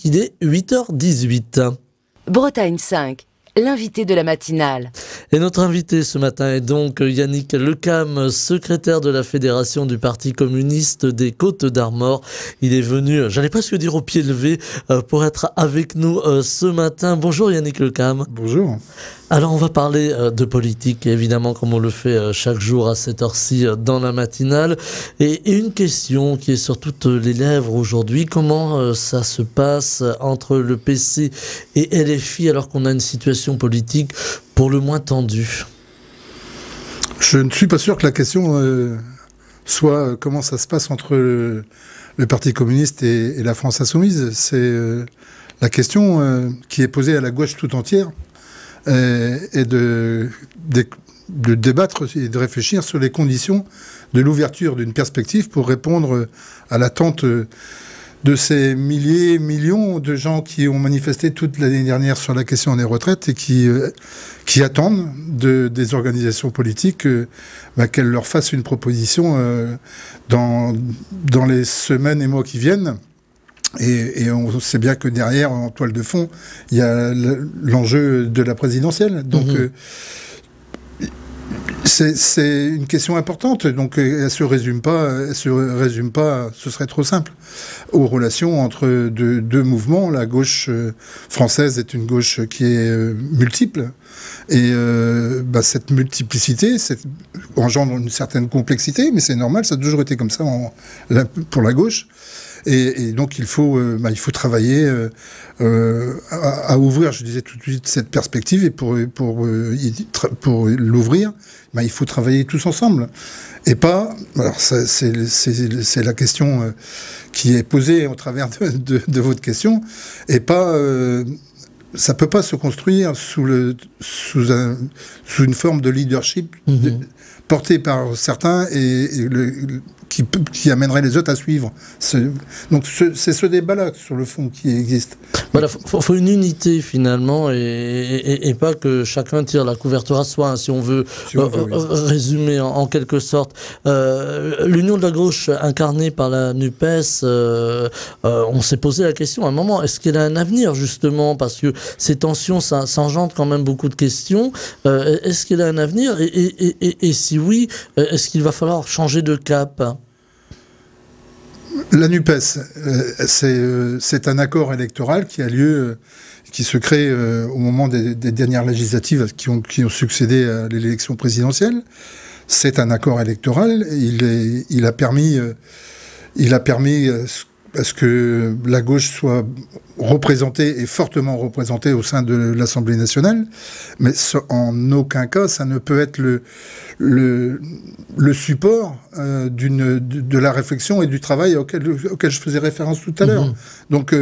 qu'il est 8h18. Bretagne 5, l'invité de la matinale. Et notre invité ce matin est donc Yannick Lecam, secrétaire de la Fédération du Parti communiste des Côtes-d'Armor. Il est venu, j'allais presque dire au pied levé, pour être avec nous ce matin. Bonjour Yannick Lecam. Bonjour. Alors on va parler de politique, évidemment, comme on le fait chaque jour à cette heure-ci dans la matinale. Et une question qui est sur toutes les lèvres aujourd'hui, comment ça se passe entre le PC et LFI alors qu'on a une situation politique pour le moins tendue? Je ne suis pas sûr que la question soit comment ça se passe entre le Parti communiste et la France insoumise. C'est la question qui est posée à la gauche tout entière. Et de débattre et de réfléchir sur les conditions de l'ouverture d'une perspective pour répondre à l'attente de ces millions de gens qui ont manifesté toute l'année dernière sur la question des retraites et qui attendent des organisations politiques qu'elles leur fassent une proposition dans les semaines et mois qui viennent. Et on sait bien que derrière, en toile de fond, il y a l'enjeu de la présidentielle. Donc, c'est une question importante. Donc, elle se résume pas, ce serait trop simple, aux relations entre deux mouvements. La gauche française est une gauche qui est multiple. Et cette multiplicité engendre une certaine complexité, mais c'est normal, ça a toujours été comme ça pour la gauche. Et donc il faut travailler à ouvrir, je disais tout de suite, cette perspective. Et pour l'ouvrir, il faut travailler tous ensemble. Et pas... Alors c'est la question qui est posée au travers de votre question. Et pas... ça peut pas se construire sous une forme de leadership porté par certains qui amènerait les autres à suivre. Donc c'est ce débat-là sur le fond qui existe. Voilà, faut une unité finalement et pas que chacun tire la couverture à soi, hein, si on veut, résumer en quelque sorte. L'union de la gauche incarnée par la NUPES, on s'est posé la question à un moment, est-ce qu'elle a un avenir justement, parce que ces tensions, ça engendre quand même beaucoup de questions. Est-ce qu'elle a un avenir et si oui, est-ce qu'il va falloir changer de cap? La NUPES, c'est un accord électoral qui a lieu, qui se crée au moment des dernières législatives qui ont succédé à l'élection présidentielle. C'est un accord électoral. Il a permis à ce que la gauche soit représentée et fortement représentée au sein de l'Assemblée nationale, mais en aucun cas ça ne peut être le support de la réflexion et du travail auquel je faisais référence tout à l'heure. Donc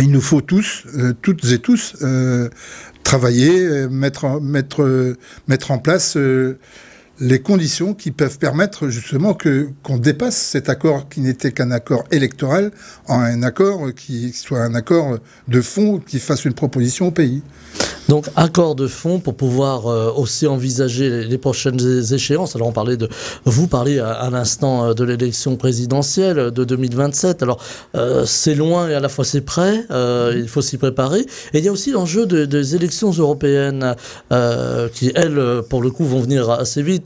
il nous faut toutes et tous travailler, mettre en place les conditions qui peuvent permettre justement qu'on dépasse cet accord qui n'était qu'un accord électoral en un accord qui soit un accord de fond qui fasse une proposition au pays. Donc accord de fond pour pouvoir aussi envisager les prochaines échéances. Alors vous parlez à l'instant de l'élection présidentielle de 2027. Alors c'est loin et à la fois c'est près, il faut s'y préparer. Et il y a aussi l'enjeu des élections européennes qui, elles, pour le coup, vont venir assez vite.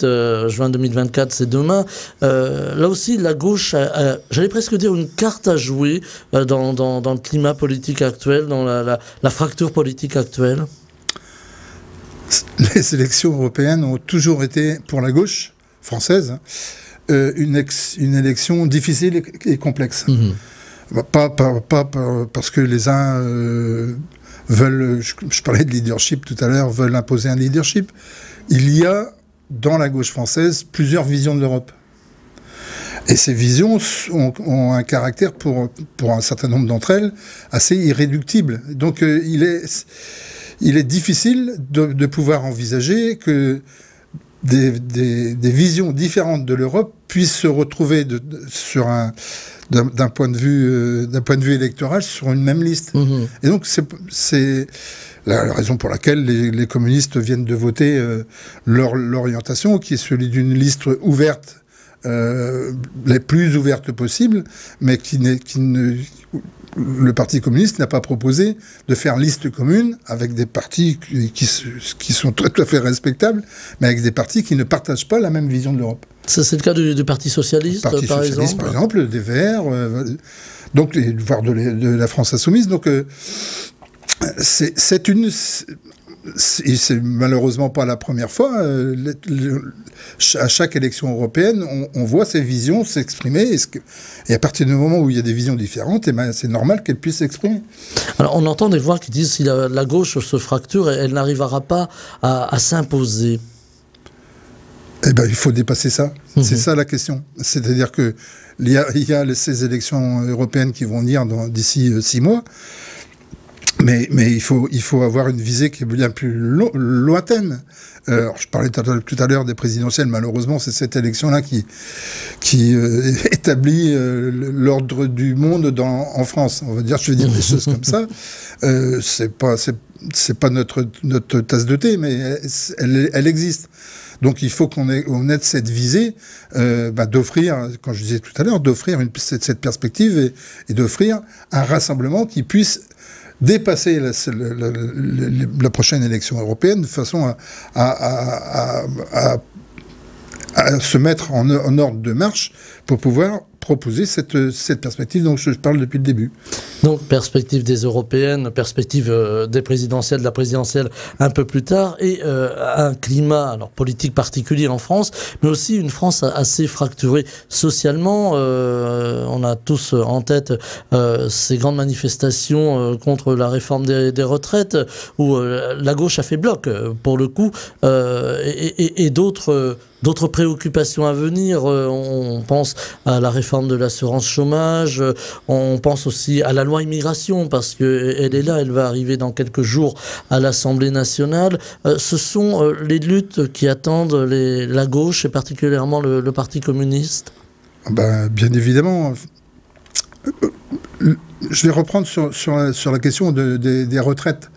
Juin 2024, c'est demain. Là aussi, la gauche j'allais presque dire une carte à jouer dans le climat politique actuel, dans la fracture politique actuelle. Les élections européennes ont toujours été, pour la gauche française, une élection difficile et complexe. Pas parce que les uns veulent, je parlais de leadership tout à l'heure, veulent imposer un leadership. Il y a, dans la gauche française, plusieurs visions de l'Europe. Et ces visions ont un caractère, pour un certain nombre d'entre elles, assez irréductible. Donc il est difficile de pouvoir envisager que des visions différentes de l'Europe puissent se retrouver d'un point de vue électoral sur une même liste. Et donc c'est la raison pour laquelle les communistes viennent de voter leur orientation, qui est celui d'une liste ouverte, les plus ouvertes possibles, mais le Parti communiste n'a pas proposé de faire liste commune avec des partis qui sont tout à fait respectables, mais avec des partis qui ne partagent pas la même vision de l'Europe. C'est le cas du Parti socialiste, par exemple, des Verts, donc, voire de la France insoumise. Donc, c'est malheureusement pas la première fois. À chaque élection européenne, on voit ces visions s'exprimer. Et à partir du moment où il y a des visions différentes, c'est normal qu'elles puissent s'exprimer. Alors, on entend des voix qui disent que si la gauche se fracture, elle n'arrivera pas à s'imposer. Eh ben, il faut dépasser ça. C'est ça la question. C'est-à-dire que il y a ces élections européennes qui vont venir d'ici 6 mois. Mais il faut avoir une visée qui est bien plus lointaine. Je parlais tout à l'heure des présidentielles. Malheureusement, c'est cette élection-là qui établit l'ordre du monde en France. On va dire, je vais dire des choses comme ça. C'est pas notre tasse de thé, mais elle existe. Donc il faut qu'on ait cette visée d'offrir, quand je disais tout à l'heure, d'offrir cette perspective et d'offrir un rassemblement qui puisse dépasser la prochaine élection européenne de façon à se mettre en ordre de marche pour pouvoir proposer cette perspective dont je parle depuis le début. Donc, perspective des européennes, perspective des présidentielles, de la présidentielle un peu plus tard, et un climat politique particulier en France, mais aussi une France assez fracturée socialement. On a tous en tête ces grandes manifestations contre la réforme des retraites, où la gauche a fait bloc, pour le coup, et d'autres préoccupations à venir. On pense à la réforme de l'assurance chômage, on pense aussi à la loi immigration, parce qu'elle est là, elle va arriver dans quelques jours à l'Assemblée nationale. Ce sont les luttes qui attendent la gauche, et particulièrement le Parti communiste. Bien évidemment. Je vais reprendre sur la question des retraites.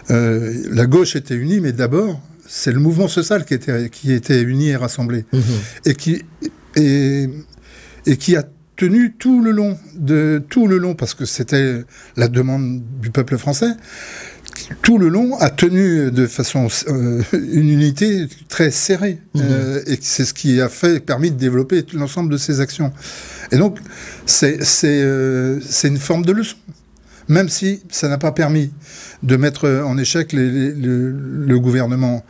La gauche était unie, mais d'abord, c'est le mouvement social qui était uni et rassemblé. Et qui a tenu tout le long, parce que c'était la demande du peuple français, tout le long a tenu de façon une unité très serrée. Et c'est ce qui a permis de développer l'ensemble de ces actions. Et donc, c'est une forme de leçon. Même si ça n'a pas permis de mettre en échec le gouvernement,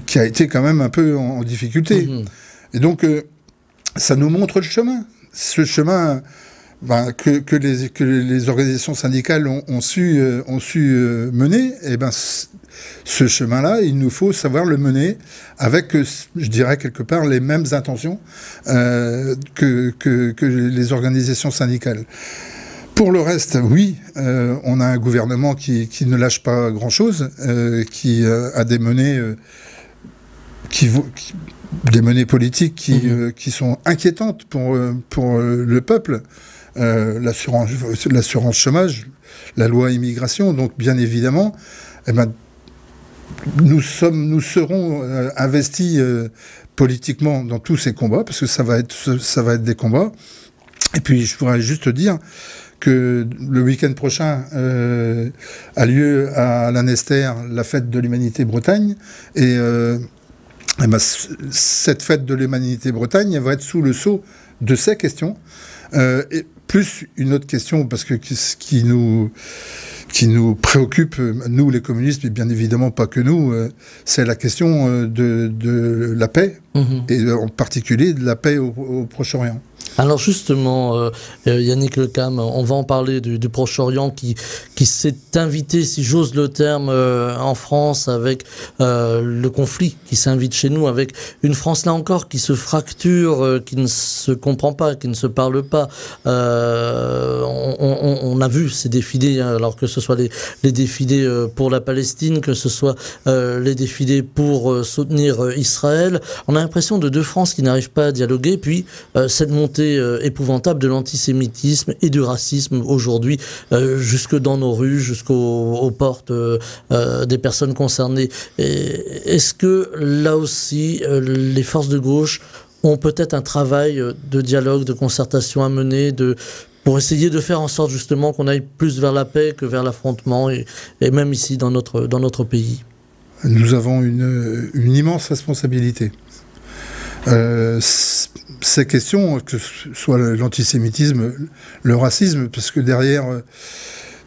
qui a été quand même un peu en difficulté. Et donc, ça nous montre le chemin. Ce chemin que les organisations syndicales ont su mener, et ce chemin-là, il nous faut savoir le mener avec, je dirais quelque part, les mêmes intentions que les organisations syndicales. Pour le reste, oui, on a un gouvernement qui ne lâche pas grand-chose, qui a des menées politiques qui sont inquiétantes pour le peuple. L'assurance chômage, la loi immigration, donc bien évidemment, nous serons investis politiquement dans tous ces combats, parce que ça va être des combats. Et puis je pourrais juste dire que le week-end prochain a lieu à l'Annester la fête de l'Humanité Bretagne, et cette fête de l'Humanité Bretagne va être sous le sceau de ces questions, et plus une autre question, parce que qui nous préoccupe, nous les communistes, mais bien évidemment pas que nous, c'est la question de la paix, et en particulier de la paix au Proche-Orient. Alors justement, Yannick Le Cam, on va en parler du Proche-Orient qui s'est invité, si j'ose le terme, en France, avec le conflit qui s'invite chez nous, avec une France là encore qui se fracture, qui ne se comprend pas, qui ne se parle pas. On a vu ces défilés, alors que ce soit les défilés pour la Palestine, que ce soit les défilés pour soutenir Israël. On a l'impression de deux France qui n'arrivent pas à dialoguer, puis cette montée épouvantable de l'antisémitisme et du racisme aujourd'hui, jusque dans nos rues, jusqu'aux portes des personnes concernées. Est-ce que là aussi, les forces de gauche ont peut-être un travail de dialogue, de concertation à mener, de pour essayer de faire en sorte justement qu'on aille plus vers la paix que vers l'affrontement, et même ici dans notre pays. Nous avons une immense responsabilité. Ces questions, que ce soit l'antisémitisme, le racisme, parce que derrière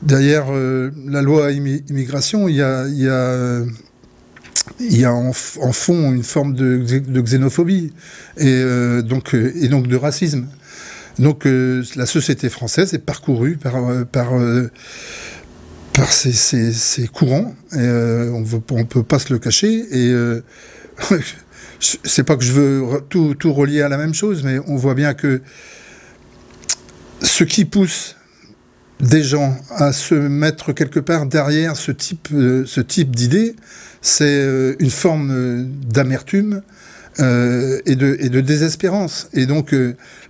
la loi immigration, il y a en fond une forme de xénophobie et donc de racisme. Donc la société française est parcourue par ces courants, et on peut pas se le cacher, et c'est pas que je veux tout relier à la même chose, mais on voit bien que ce qui pousse des gens à se mettre quelque part derrière ce type d'idées, c'est une forme d'amertume et de désespérance. Et donc,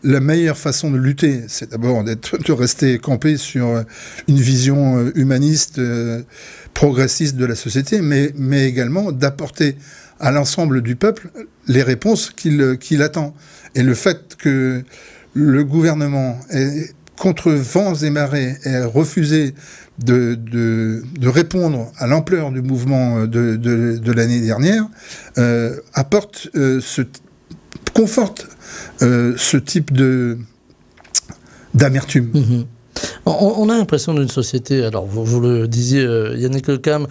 la meilleure façon de lutter, c'est d'abord de rester campé sur une vision humaniste, progressiste de la société, mais également d'apporter à l'ensemble du peuple les réponses qu'il attend. Et le fait que le gouvernement ait, contre vents et marées, ait refusé de répondre à l'ampleur du mouvement de l'année dernière, conforte ce type d'amertume. Mmh. On a l'impression d'une société, alors vous le disiez, Yannick Le Cam,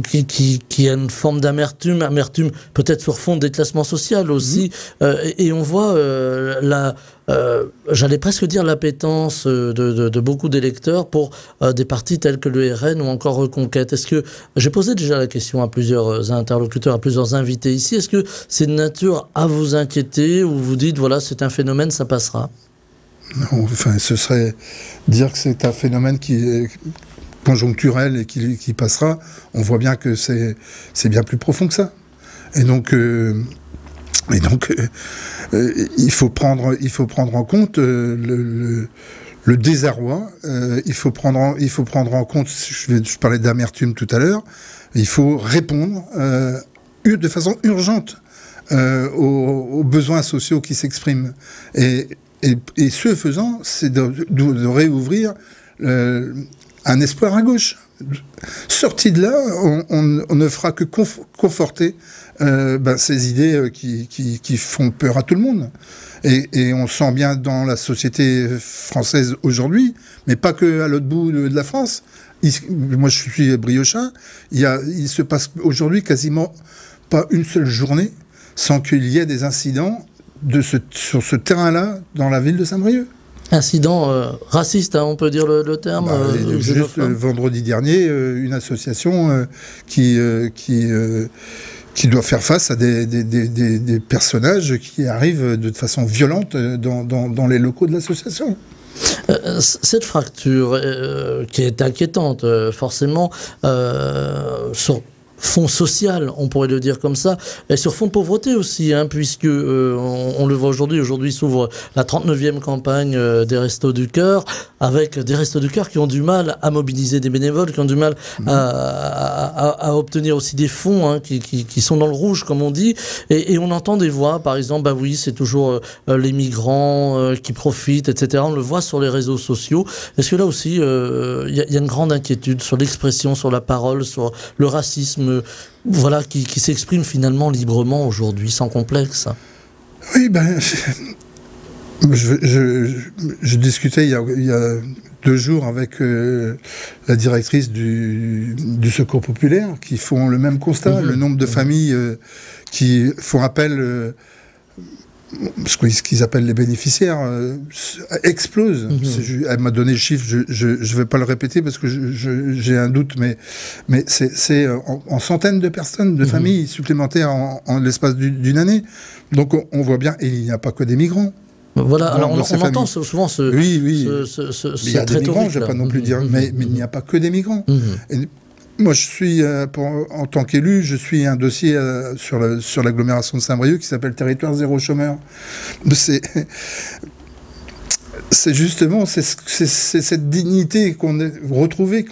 qui a une forme d'amertume, peut-être sur fond de déclassement social aussi, et on voit j'allais presque dire l'appétence de beaucoup d'électeurs pour des partis tels que le RN ou encore Reconquête. Est-ce que, j'ai posé déjà la question à plusieurs interlocuteurs, à plusieurs invités ici, est-ce que c'est de nature à vous inquiéter, ou vous dites, voilà, c'est un phénomène, ça passera? Non, enfin, ce serait dire que c'est un phénomène qui est conjoncturel et qui passera. On voit bien que c'est bien plus profond que ça. Et donc, il faut prendre en compte le désarroi. Il faut prendre en compte. Je parlais d'amertume tout à l'heure. Il faut répondre de façon urgente aux besoins sociaux qui s'expriment. Et ce faisant, c'est de réouvrir un espoir à gauche. Sorti de là, on ne fera que conforter ces idées qui font peur à tout le monde. Et on sent bien dans la société française aujourd'hui, mais pas que à l'autre bout de la France. Moi, je suis briochin. Il se passe aujourd'hui quasiment pas une seule journée sans qu'il y ait des incidents sur ce terrain-là, dans la ville de Saint-Brieuc. Incident raciste, hein, on peut dire le terme. Juste vendredi dernier, une association qui doit faire face à des personnages qui arrivent de façon violente dans les locaux de l'association. Cette fracture qui est inquiétante, forcément, sur fond social, on pourrait le dire comme ça, et sur fond de pauvreté aussi, hein, puisque on le voit aujourd'hui s'ouvre la 39e campagne des Restos du Cœur, avec des Restos du Cœur qui ont du mal à mobiliser des bénévoles, qui ont du mal à obtenir aussi des fonds, hein, qui sont dans le rouge, comme on dit, et on entend des voix, par exemple, bah oui, c'est toujours les migrants qui profitent, etc. On le voit sur les réseaux sociaux. Est-ce que là aussi, y a une grande inquiétude sur l'expression, sur la parole, sur le racisme, voilà, qui s'exprime finalement librement aujourd'hui, sans complexe? Oui, je discutais il y a 2 jours avec la directrice du Secours populaire, qui font le même constat. Le nombre de familles qui font appel, ce qu'ils appellent les bénéficiaires, explose. Elle m'a donné le chiffre, je ne vais pas le répéter parce que j'ai un doute, mais c'est en centaines de personnes, de familles supplémentaires en l'espace d'une année. Donc on voit bien, et il n'y a pas que des migrants. Voilà, alors on entend souvent ce il y a des migrants, je ne vais pas non plus dire, mais il n'y a pas que des migrants. Et moi, je suis, en tant qu'élu, je suis un dossier sur l'agglomération de Saint-Brieuc qui s'appelle Territoire zéro chômeur. C'est justement cette dignité qu'on a retrouvée,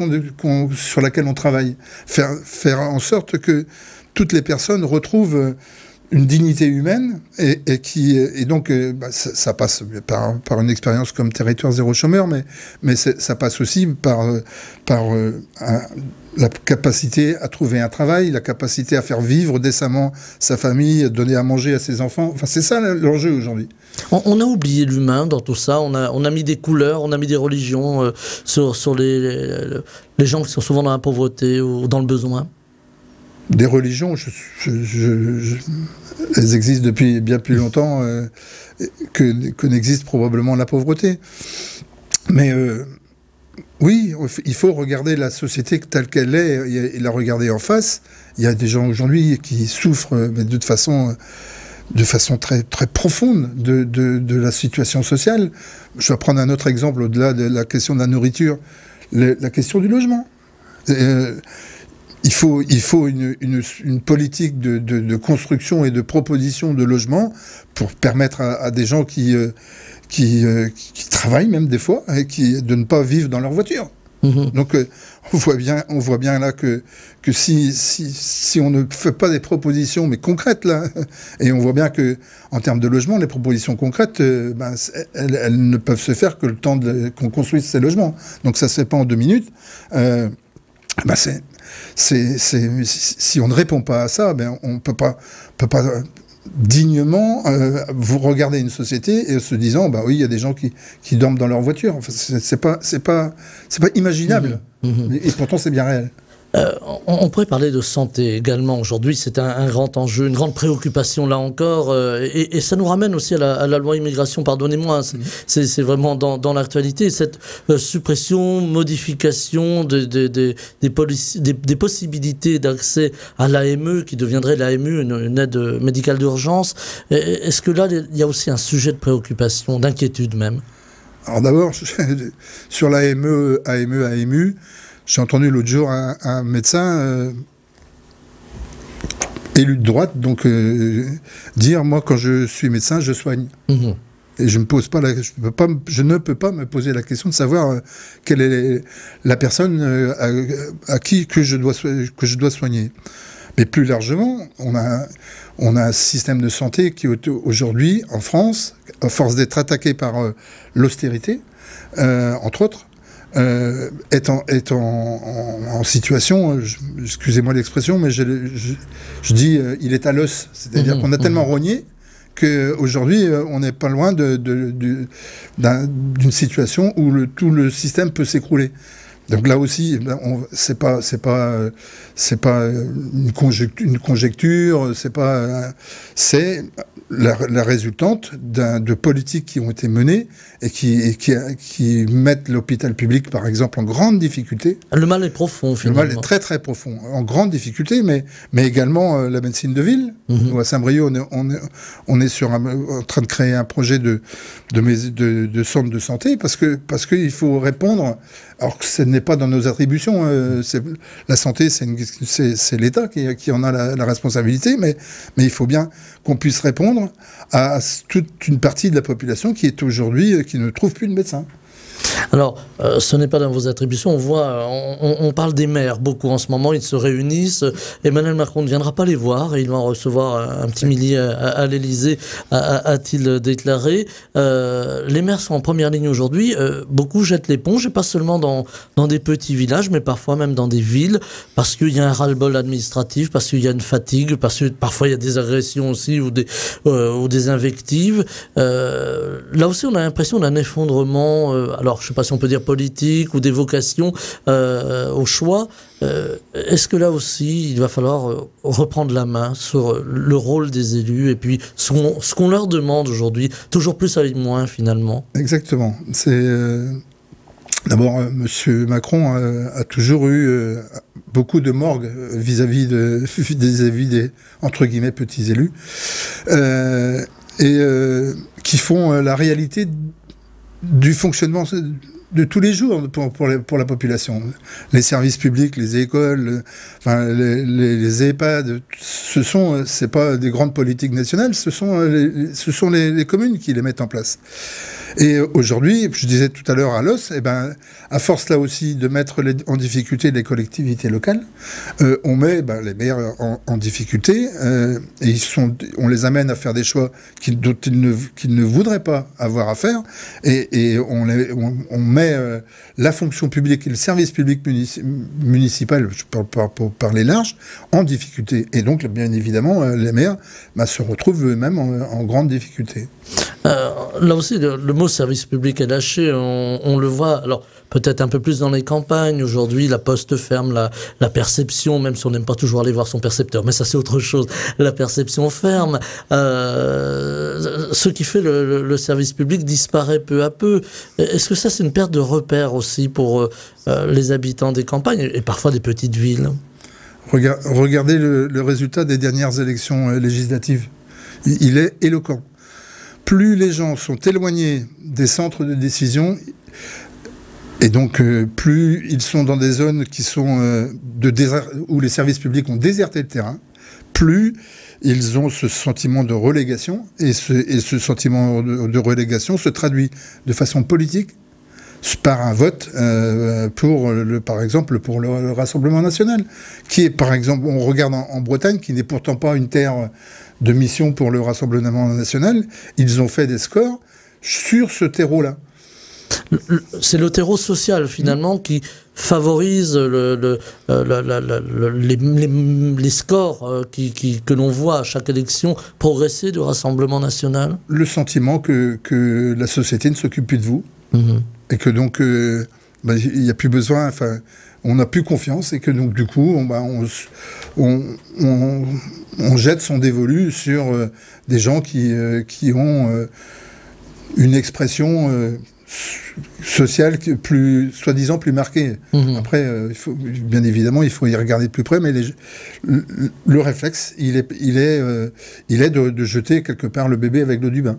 sur laquelle on travaille. Faire en sorte que toutes les personnes retrouvent une dignité humaine et donc ça passe par une expérience comme Territoire Zéro Chômeur, mais ça passe aussi par la capacité à trouver un travail, la capacité à faire vivre décemment sa famille, donner à manger à ses enfants. Enfin, c'est ça l'enjeu aujourd'hui. On a oublié l'humain dans tout ça, on a mis des couleurs, on a mis des religions sur les gens qui sont souvent dans la pauvreté ou dans le besoin. Des religions, elles existent depuis bien plus longtemps que n'existe probablement la pauvreté. Mais oui, il faut regarder la société telle qu'elle est et la regarder en face. Il y a des gens aujourd'hui qui souffrent mais de façon très, très profonde de la situation sociale. Je vais prendre un autre exemple au-delà de la question de la nourriture, la question du logement. Il faut une politique de construction et de proposition de logement pour permettre à des gens qui travaillent même des fois et de ne pas vivre dans leur voiture. Mmh. Donc on voit bien là que si on ne fait pas des propositions mais concrètes là, et on voit bien que en termes de logement, les propositions concrètes, elles ne peuvent se faire que le temps qu'on construise ces logements. Donc ça se fait pas en 2 minutes. Si on ne répond pas à ça, on peut pas dignement vous regarder une société et se disant oui, il y a des gens qui dorment dans leur voiture. Enfin, c'est pas imaginable. Et pourtant c'est bien réel. On pourrait parler de santé également aujourd'hui, c'est un grand enjeu, une grande préoccupation là encore, et ça nous ramène aussi à la loi immigration, pardonnez-moi, c'est vraiment dans l'actualité, cette suppression, modification des possibilités d'accès à l'AME, qui deviendrait l'AMU, une aide médicale d'urgence. Est-ce que là, il y a aussi un sujet de préoccupation, d'inquiétude même? Alors d'abord, sur l'AME, AMU, j'ai entendu l'autre jour un médecin élu de droite dire moi quand je suis médecin je soigne. Mmh. Et je ne peux pas me poser la question de savoir quelle est la personne à qui que je dois soigner. Mais plus largement, on a un système de santé qui aujourd'hui en France, à force d'être attaqué par l'austérité, entre autres, est en situation, excusez-moi l'expression, mais je dis il est à l'os. C'est-à-dire qu'on a tellement rogné qu'aujourd'hui, on n'est pas loin d'une situation où tout le système peut s'écrouler. Donc là aussi, c'est pas une conjecture, c'est la résultante de politiques qui ont été menées et qui mettent l'hôpital public, par exemple, en grande difficulté. Le mal est profond, finalement. Le mal est très, très profond, en grande difficulté, mais également la médecine de ville. Mmh. À Saint-Brieuc, on est en train de créer un projet de centre de santé parce qu'il faut répondre, alors que ce n'est pas dans nos attributions. La santé, c'est l'État qui en a la responsabilité, mais il faut bien qu'on puisse répondre à toute une partie de la population qui est aujourd'hui, qui ne trouve plus de médecin. Alors, ce n'est pas dans vos attributions. On parle des maires beaucoup en ce moment. Ils se réunissent. Emmanuel Macron ne viendra pas les voir et il va recevoir un petit millier à l'Élysée, a-t-il déclaré. Les maires sont en première ligne aujourd'hui. Beaucoup jettent l'éponge, et pas seulement dans des petits villages, mais parfois même dans des villes, parce qu'il y a un ras-le-bol administratif, parce qu'il y a une fatigue, parce que parfois il y a des agressions aussi ou des invectives. Là aussi, on a l'impression d'un effondrement. Alors, je ne sais pas si on peut dire politique ou des vocations au choix. Est-ce que là aussi, il va falloir reprendre la main sur le rôle des élus et puis ce qu'on leur demande aujourd'hui, toujours plus avec moins finalement? Exactement. D'abord, M. Macron a toujours eu beaucoup de morgue vis-à-vis des, entre guillemets, petits élus, qui font la réalité du fonctionnement de tous les jours pour la population. Les services publics, les écoles, les EHPAD, c'est pas des grandes politiques nationales, ce sont les communes qui les mettent en place. Et aujourd'hui, je disais tout à l'heure à Los, à force là aussi de mettre en difficulté les collectivités locales, on met les maires en difficulté et on les amène à faire des choix qu'ils ne voudraient pas avoir à faire et on met la fonction publique et le service public municipal, je parle pour parler large, en difficulté. Et donc, bien évidemment, les maires se retrouvent eux-mêmes en grande difficulté. Là aussi, le mot service public est lâché, on le voit, alors peut-être un peu plus dans les campagnes, aujourd'hui la poste ferme, la perception, même si on n'aime pas toujours aller voir son percepteur, mais ça c'est autre chose, la perception ferme, ce qui fait le service public disparaît peu à peu. Est-ce que ça c'est une perte de repère aussi pour les habitants des campagnes et parfois des petites villes? Regardez le résultat des dernières élections législatives, il est éloquent. Plus les gens sont éloignés des centres de décision, et donc plus ils sont dans des zones qui sont où les services publics ont déserté le terrain, plus ils ont ce sentiment de relégation, et ce sentiment de relégation se traduit de façon politique par un vote par exemple pour le Rassemblement national, qui est par exemple, on regarde en Bretagne, qui n'est pourtant pas une terre de mission pour le Rassemblement national, ils ont fait des scores sur ce terreau-là. C'est le terreau social, finalement, qui favorise les scores que l'on voit à chaque élection progresser du Rassemblement national. Le sentiment que la société ne s'occupe plus de vous, et que donc il n'y a plus besoin, on n'a plus confiance, et que donc du coup on jette son dévolu sur des gens qui ont une expression sociale soi-disant plus marquée. Après, bien évidemment, il faut y regarder de plus près, mais le réflexe, il est de jeter quelque part le bébé avec l'eau du bain.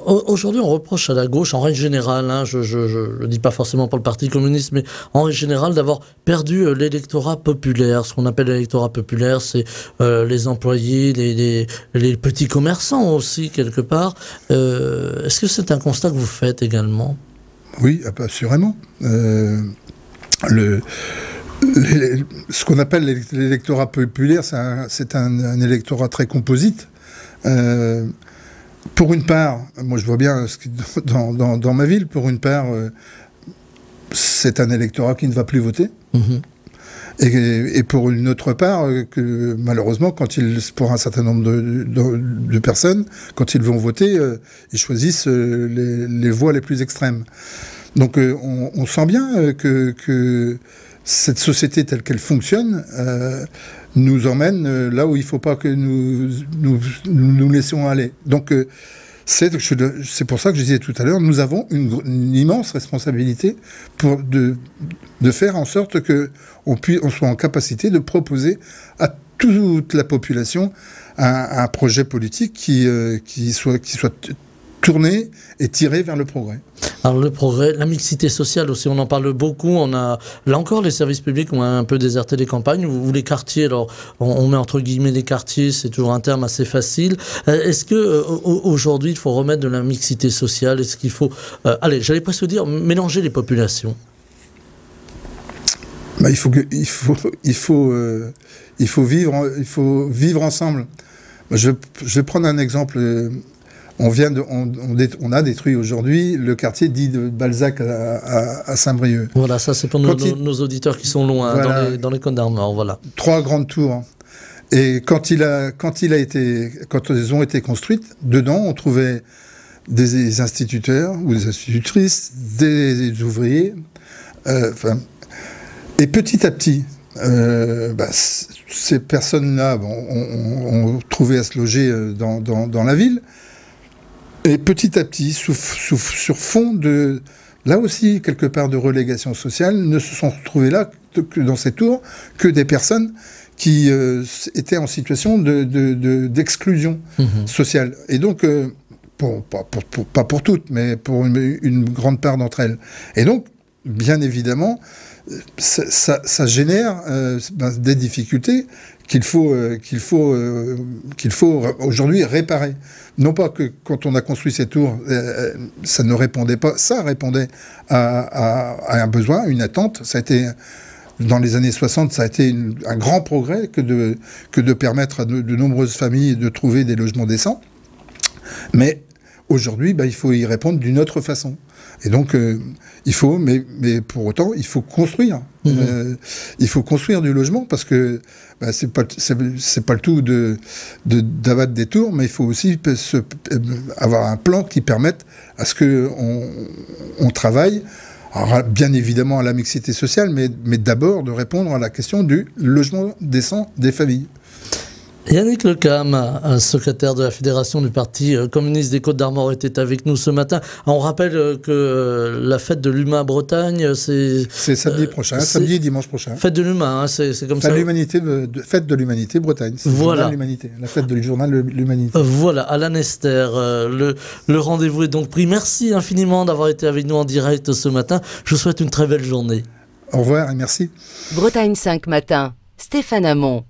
Aujourd'hui, on reproche à la gauche, en règle générale, je ne le dis pas forcément pour le Parti communiste, mais en règle générale, d'avoir perdu l'électorat populaire. Ce qu'on appelle l'électorat populaire, c'est les employés, les petits commerçants aussi, quelque part. Est-ce que c'est un constat que vous faites également? Oui, assurément. Ce qu'on appelle l'électorat populaire, c'est un électorat très composite. Pour une part, moi je vois bien dans ma ville, pour une part, c'est un électorat qui ne va plus voter. Et pour une autre part, que malheureusement, pour un certain nombre de personnes, quand ils vont voter, ils choisissent les voies les plus extrêmes. Donc on sent bien que cette société telle qu'elle fonctionne nous emmène là où il ne faut pas que nous laissions aller. Donc c'est pour ça que je disais tout à l'heure, nous avons une immense responsabilité de faire en sorte qu'on soit en capacité de proposer à toute la population un projet politique qui soit tourné et tiré vers le progrès. Alors le progrès, la mixité sociale aussi, on en parle beaucoup. Là encore, les services publics ont un peu déserté les campagnes ou les quartiers. Alors on met entre guillemets les quartiers, c'est toujours un terme assez facile. Est-ce que aujourd'hui il faut remettre de la mixité sociale? Est-ce qu'il faut, allez, j'allais presque dire mélanger les populations? Il faut vivre ensemble. Je vais prendre un exemple. On a détruit aujourd'hui le quartier dit de Balzac à Saint-Brieuc. Voilà, ça c'est pour nos auditeurs qui sont loin, voilà, dans les Côtes d'Armor, voilà. 3 grandes tours. Et quand elles ont été construites, dedans on trouvait des instituteurs ou des institutrices, des ouvriers. Et petit à petit, ces personnes-là ont trouvé à se loger dans la ville. Et petit à petit, sur fond de, là aussi, quelque part de relégation sociale, ne se sont retrouvés là, que dans ces tours, que des personnes qui étaient en situation d'exclusion sociale. Et donc, pas pour toutes, mais pour une grande part d'entre elles. Et donc, bien évidemment, ça génère des difficultés qu'il faut aujourd'hui réparer. Non pas que quand on a construit ces tours, ça ne répondait pas, ça répondait à un besoin, une attente. Ça a été, dans les années 60, ça a été un grand progrès que de permettre à de nombreuses familles de trouver des logements décents. Mais aujourd'hui, il faut y répondre d'une autre façon. Et donc, mais pour autant, il faut construire. Il faut construire du logement parce que c'est pas le tout d'abattre des tours, mais il faut aussi avoir un plan qui permette à ce que on travaille. Alors, bien évidemment à la mixité sociale, mais d'abord de répondre à la question du logement décent des familles. Yannick Lecam, secrétaire de la Fédération du Parti communiste des Côtes-d'Armor, était avec nous ce matin. On rappelle que la fête de l'humain Bretagne, c'est samedi prochain, samedi et dimanche prochain. Fête de l'humain, c'est comme ça. Fête de l'humanité Bretagne. Voilà. La fête du journal de l'humanité. Voilà, à l'Annester. Le rendez-vous est donc pris. Merci infiniment d'avoir été avec nous en direct ce matin. Je vous souhaite une très belle journée. Au revoir et merci. Bretagne 5 matin, Stéphane Hamon.